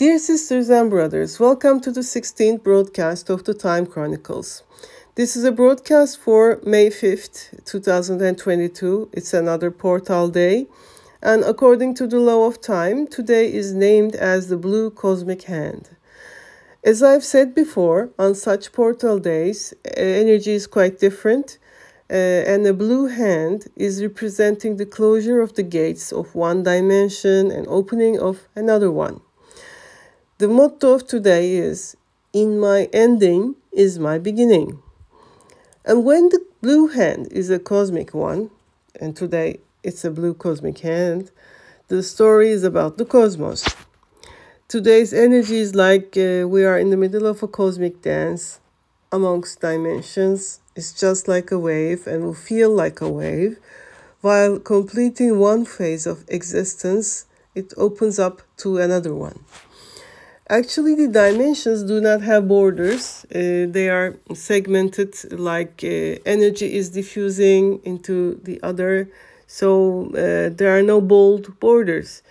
Dear sisters and brothers, welcome to the 16th broadcast of the Time Chronicles. This is a broadcast for May 5th, 2022. It's another portal day. And according to the law of time, today is named as the Blue Cosmic Hand. As I've said before, on such portal days, energy is quite different. And the blue hand is representing the closure of the gates of one dimension and opening of another one. The motto of today is, "In my ending is my beginning." And when the blue hand is a cosmic one, and today it's a blue cosmic hand, the story is about the cosmos. Today's energy is like we are in the middle of a cosmic dance amongst dimensions. It's just like a wave and will feel like a wave. While completing one phase of existence, it opens up to another one. Actually, the dimensions do not have borders. They are segmented like energy is diffusing into the other. So there are no bold borders.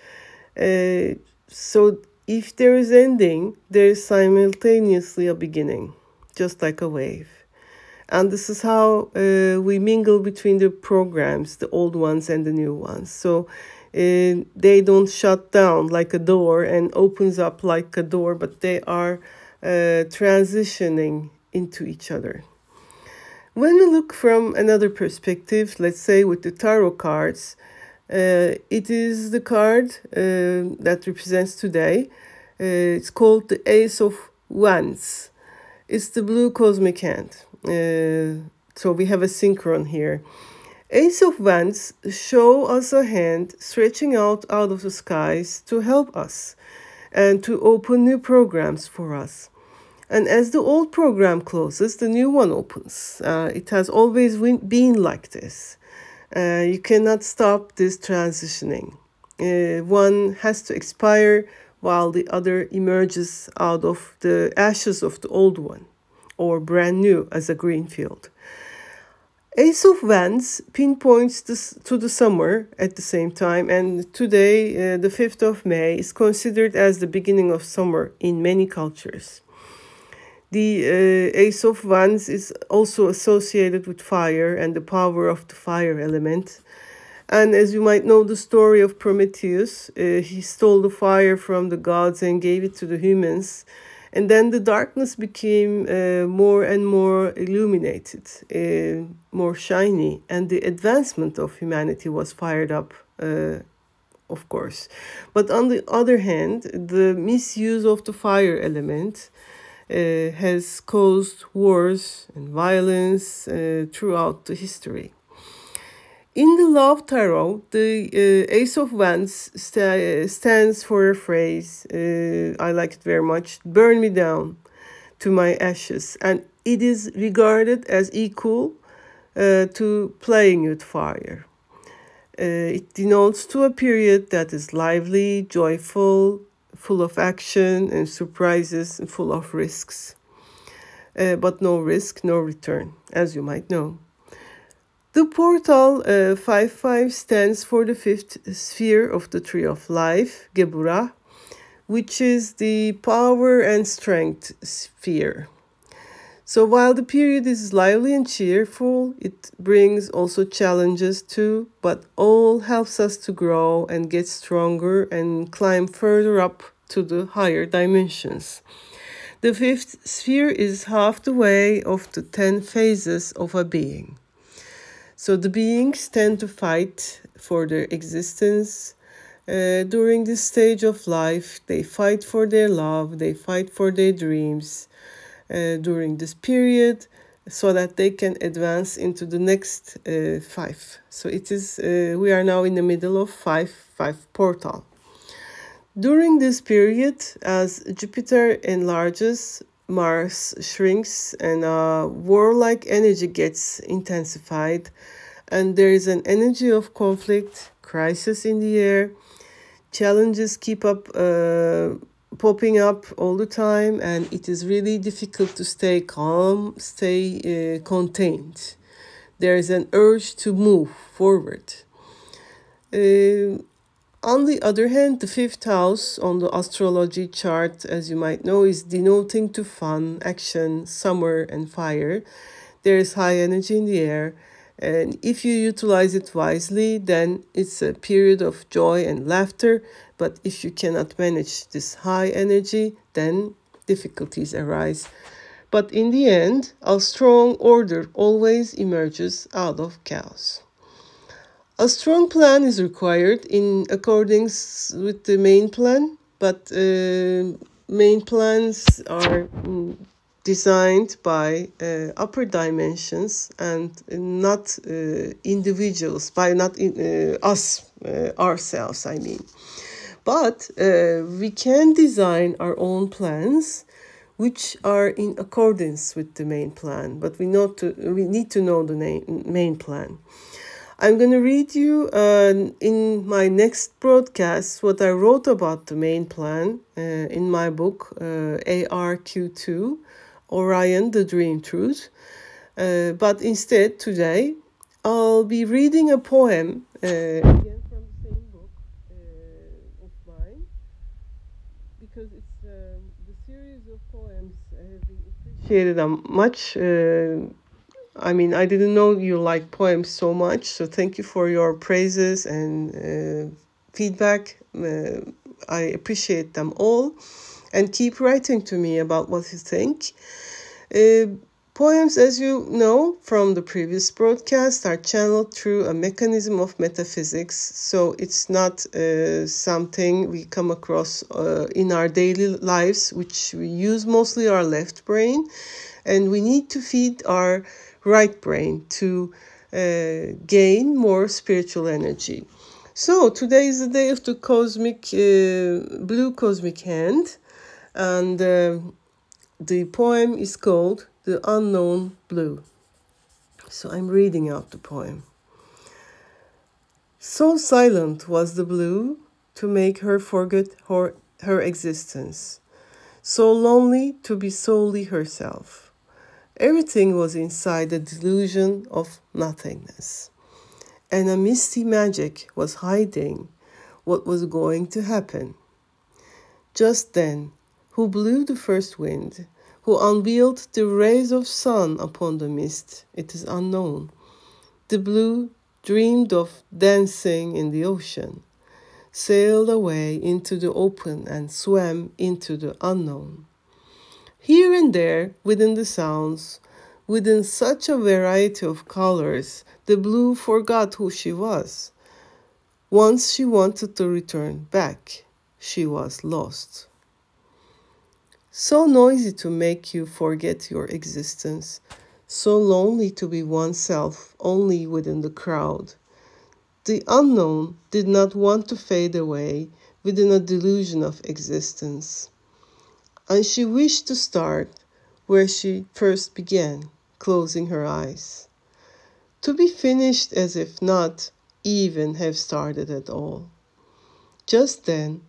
So if there is ending, there is simultaneously a beginning, just like a wave. And this is how we mingle between the programs, the old ones and the new ones. So they don't shut down like a door and opens up like a door, but they are transitioning into each other. When we look from another perspective, let's say with the tarot cards, it is the card that represents today. It's called the Ace of Wands. It's the blue cosmic hand. So we have a synchron here. Ace of Wands show us a hand stretching out of the skies to help us and to open new programs for us. And as the old program closes, the new one opens. It has always been like this. You cannot stop this transitioning. One has to expire while the other emerges out of the ashes of the old one, or brand new as a green field. Ace of Wands pinpoints to the summer at the same time, and today, the 5th of May, is considered as the beginning of summer in many cultures. The Ace of Wands is also associated with fire and the power of the fire element. And as you might know the story of Prometheus, he stole the fire from the gods and gave it to the humans. And then the darkness became more and more illuminated, more shiny. And the advancement of humanity was fired up, of course. But on the other hand, the misuse of the fire element has caused wars and violence throughout the history. In the Love Tarot, the Ace of Wands stands for a phrase, I like it very much, "Burn me down to my ashes." And it is regarded as equal to playing with fire. It denotes to a period that is lively, joyful, full of action and surprises and full of risks. But no risk, no return, as you might know. The portal 5-5 stands for the 5th sphere of the Tree of Life, Geburah, which is the power and strength sphere. So while the period is lively and cheerful, it brings also challenges too, but all helps us to grow and get stronger and climb further up to the higher dimensions. The 5th sphere is half the way of the 10 phases of a being. So the beings tend to fight for their existence. During this stage of life, they fight for their love, they fight for their dreams during this period so that they can advance into the next 5. So it is, we are now in the middle of 5-5 portal. During this period, as Jupiter enlarges, Mars shrinks and warlike energy gets intensified, and there is an energy of conflict, crisis in the air. Challenges keep up popping up all the time, and it is really difficult to stay calm, stay contained. There is an urge to move forward. On the other hand, the fifth house on the astrology chart, as you might know, is denoting to fun, action, summer, and fire. There is high energy in the air, and if you utilize it wisely, then it's a period of joy and laughter. But if you cannot manage this high energy, then difficulties arise. But in the end, a strong order always emerges out of chaos. A strong plan is required in accordance with the main plan, but main plans are designed by upper dimensions and not individuals, by not us, ourselves, I mean. But we can design our own plans which are in accordance with the main plan, but we need to know the main plan. I'm going to read you in my next broadcast what I wrote about the main plan in my book, ARQ2, Orion, the Dream Truth. But instead, today, I'll be reading a poem, again from the same book of mine, because it's the series of poems have been appreciated much. I mean, I didn't know you like poems so much, so thank you for your praises and feedback. I appreciate them all, and keep writing to me about what you think. Poems, as you know from the previous broadcast, are channeled through a mechanism of metaphysics, so it's not something we come across in our daily lives, which we use mostly our left brain, and we need to feed our right brain to gain more spiritual energy. So today is the day of the cosmic blue cosmic hand, and the poem is called The Unknown Blue. So I'm reading out the poem. So silent was the blue to make her forget her existence, so lonely to be solely herself. Everything was inside the delusion of nothingness, and a misty magic was hiding what was going to happen. Just then, who blew the first wind, who unveiled the rays of sun upon the mist, it is unknown. The blue dreamed of dancing in the ocean, sailed away into the open and swam into the unknown. Here and there, within the sounds, within such a variety of colors, the blue forgot who she was. Once she wanted to return back, she was lost. So noisy to make you forget your existence, so lonely to be oneself only within the crowd. The unknown did not want to fade away within a delusion of existence. And she wished to start where she first began, closing her eyes, to be finished as if not even have started at all. Just then,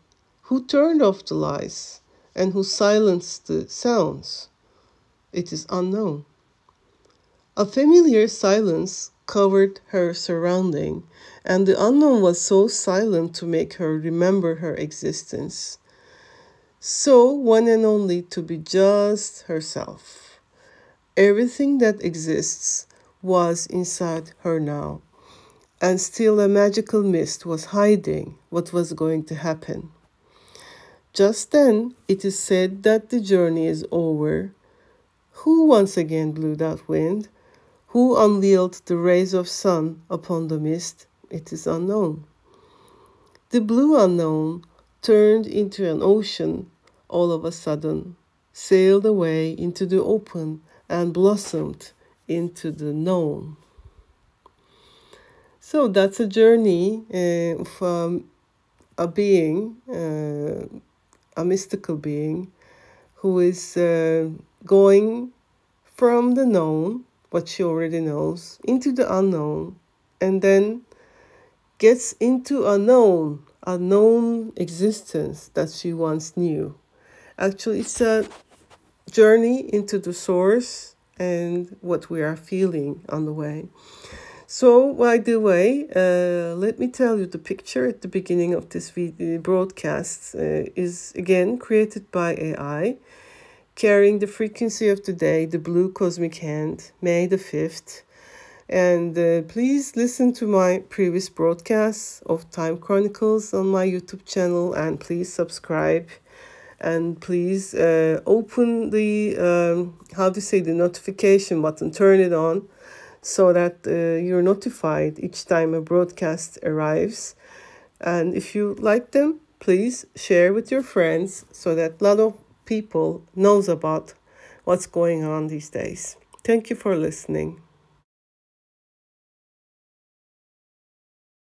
who turned off the lights and who silenced the sounds? It is unknown. A familiar silence covered her surrounding, and the unknown was so silent to make her remember her existence. So one and only to be just herself. Everything that exists was inside her now, and still a magical mist was hiding what was going to happen. Just then it is said that the journey is over. Who once again blew that wind? Who unveiled the rays of sun upon the mist? It is unknown. The blue unknown turned into an ocean all of a sudden, sailed away into the open and blossomed into the known. So that's a journey of a being, a mystical being, who is going from the known, what she already knows, into the unknown, and then gets into a known existence that she once knew. Actually, it's a journey into the source and what we are feeling on the way. So, by the way, let me tell you the picture at the beginning of this video broadcast is again created by AI, carrying the frequency of the day, the blue cosmic hand, May the 5th. And please listen to my previous broadcasts of Time Chronicles on my YouTube channel, and please subscribe. And please open the, the notification button, turn it on, so that you're notified each time a broadcast arrives. And if you like them, please share with your friends so that a lot of people knows about what's going on these days. Thank you for listening.